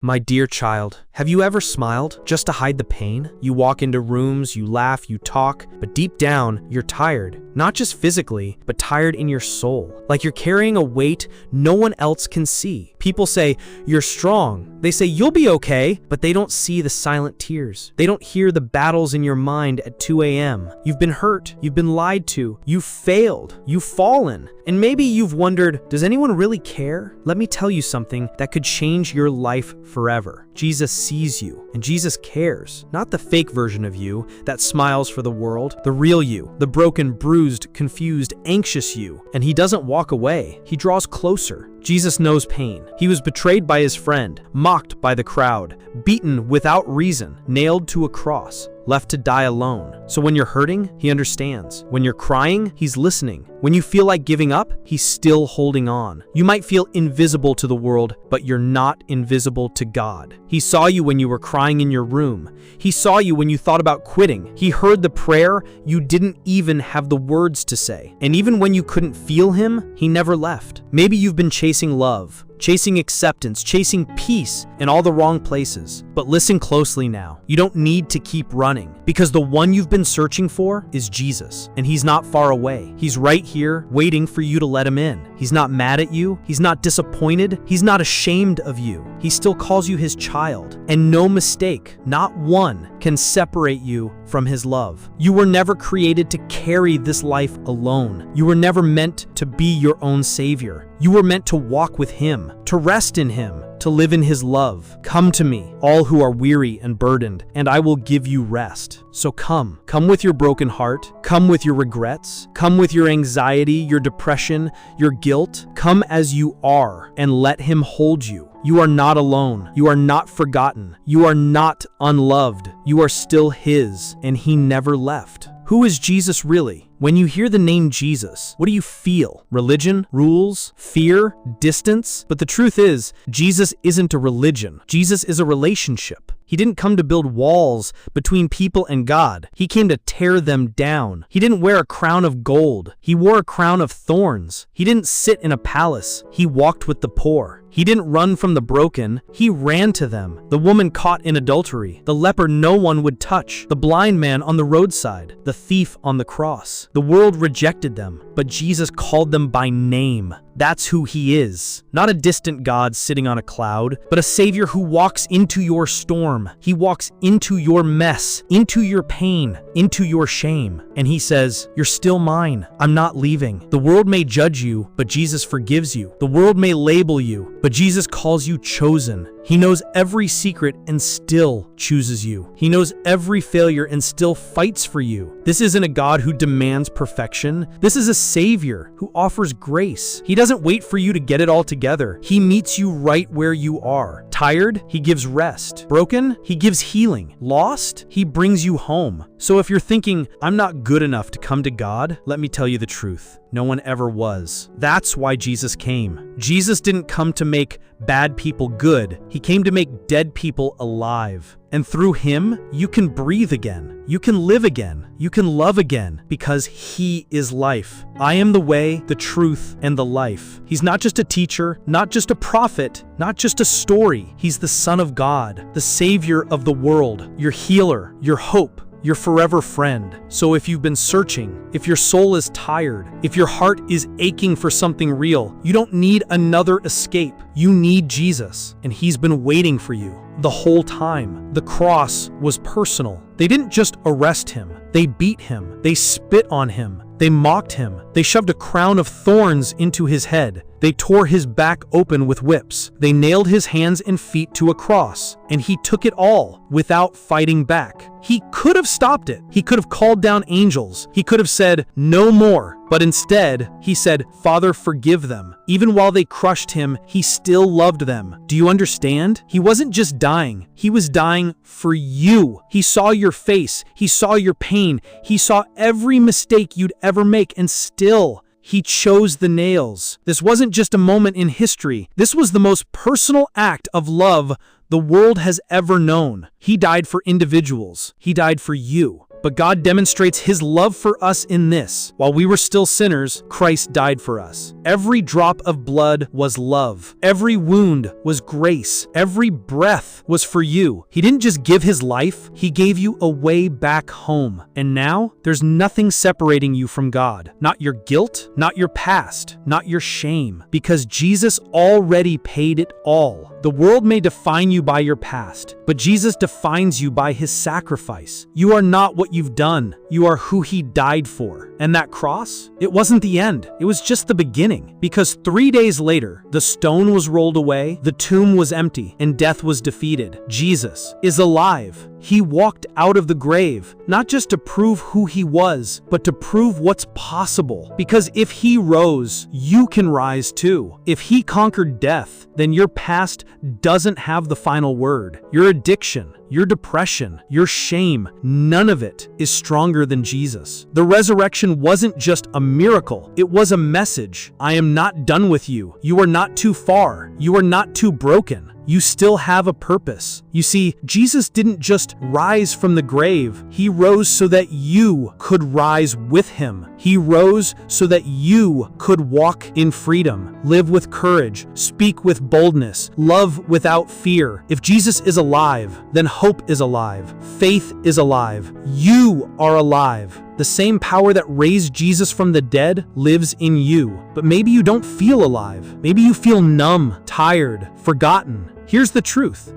My dear child, have you ever smiled just to hide the pain? You walk into rooms, you laugh, you talk, but deep down, you're tired. Not just physically, but tired in your soul. Like you're carrying a weight no one else can see. People say, you're strong. They say, you'll be okay, but they don't see the silent tears. They don't hear the battles in your mind at 2 a.m. You've been hurt, you've been lied to, you've failed, you've fallen. And maybe you've wondered, does anyone really care? Let me tell you something that could change your life forever. Jesus sees you, and Jesus cares. Not the fake version of you that smiles for the world, the real you, the broken, bruised, confused, anxious you. And he doesn't walk away, he draws closer. Jesus knows pain. He was betrayed by his friend, mocked by the crowd, beaten without reason, nailed to a cross, left to die alone. So when you're hurting, he understands. When you're crying, he's listening. When you feel like giving up, he's still holding on. You might feel invisible to the world, but you're not invisible to God. He saw you when you were crying in your room. He saw you when you thought about quitting. He heard the prayer you didn't even have the words to say. And even when you couldn't feel him, he never left. Maybe you've been chasing love, chasing acceptance, chasing peace in all the wrong places. But listen closely now. You don't need to keep running, because the one you've been searching for is Jesus, and he's not far away. He's right here waiting for you to let him in. He's not mad at you. He's not disappointed. He's not ashamed of you. He still calls you his child. And no mistake, not one, can separate you from his love. You were never created to carry this life alone. You were never meant to be your own savior. You were meant to walk with him, to rest in him, to live in his love. Come to me, all who are weary and burdened, and I will give you rest. So come with your broken heart, come with your regrets, come with your anxiety, your depression, your guilt. Come as you are and let him hold you. You are not alone. You are not forgotten. You are not unloved. You are still his, and he never left. Who is Jesus really? When you hear the name Jesus, what do you feel? Religion? Rules? Fear? Distance? But the truth is, Jesus isn't a religion. Jesus is a relationship. He didn't come to build walls between people and God. He came to tear them down. He didn't wear a crown of gold. He wore a crown of thorns. He didn't sit in a palace. He walked with the poor. He didn't run from the broken. He ran to them. The woman caught in adultery, the leper no one would touch, the blind man on the roadside, the thief on the cross. The world rejected them, but Jesus called them by name. That's who he is. Not a distant God sitting on a cloud, but a savior who walks into your storm. He walks into your mess, into your pain, into your shame. And he says, you're still mine. I'm not leaving. The world may judge you, but Jesus forgives you. The world may label you, but Jesus calls you chosen. He knows every secret and still chooses you. He knows every failure and still fights for you. This isn't a God who demands perfection. This is a Savior who offers grace. He doesn't wait for you to get it all together. He meets you right where you are. Tired? He gives rest. Broken? He gives healing. Lost? He brings you home. So if you're thinking, I'm not good enough to come to God, let me tell you the truth. No one ever was. That's why Jesus came. Jesus didn't come to make bad people good. He came to make dead people alive. And through him, you can breathe again. You can live again. You can love again, because he is life. I am the way, the truth, and the life. He's not just a teacher, not just a prophet, not just a story. He's the Son of God, the Savior of the world, your healer, your hope, your forever friend. So if you've been searching, if your soul is tired, if your heart is aching for something real, you don't need another escape. You need Jesus, and he's been waiting for you the whole time. The cross was personal. They didn't just arrest him. They beat him. They spit on him. They mocked him. They shoved a crown of thorns into his head. They tore his back open with whips. They nailed his hands and feet to a cross, and he took it all without fighting back. He could have stopped it. He could have called down angels. He could have said, no more. But instead, he said, Father, forgive them. Even while they crushed him, he still loved them. Do you understand? He wasn't just dying. He was dying for you. He saw your face. He saw your pain. He saw every mistake you'd ever make, and still, he chose the nails. This wasn't just a moment in history. This was the most personal act of love the world has ever known. He died for individuals. He died for you. But God demonstrates his love for us in this: while we were still sinners, Christ died for us. Every drop of blood was love. Every wound was grace. Every breath was for you. He didn't just give his life, he gave you a way back home. And now, there's nothing separating you from God. Not your guilt, not your past, not your shame, because Jesus already paid it all. The world may define you by your past, but Jesus defines you by his sacrifice. You are not what you've done. You are who he died for. And that cross? It wasn't the end. It was just the beginning. Because 3 days later, the stone was rolled away, the tomb was empty, and death was defeated. Jesus is alive. He walked out of the grave, not just to prove who he was, but to prove what's possible. Because if he rose, you can rise too. If he conquered death, then your past doesn't have the final word. Your addiction, your depression, your shame, none of it is stronger than Jesus. The resurrection wasn't just a miracle, it was a message. I am not done with you. You are not too far. You are not too broken. You still have a purpose. You see, Jesus didn't just rise from the grave. He rose so that you could rise with him. He rose so that you could walk in freedom, live with courage, speak with boldness, love without fear. If Jesus is alive, then hope is alive. Faith is alive. You are alive. The same power that raised Jesus from the dead lives in you. But maybe you don't feel alive. Maybe you feel numb, tired, forgotten. Here's the truth.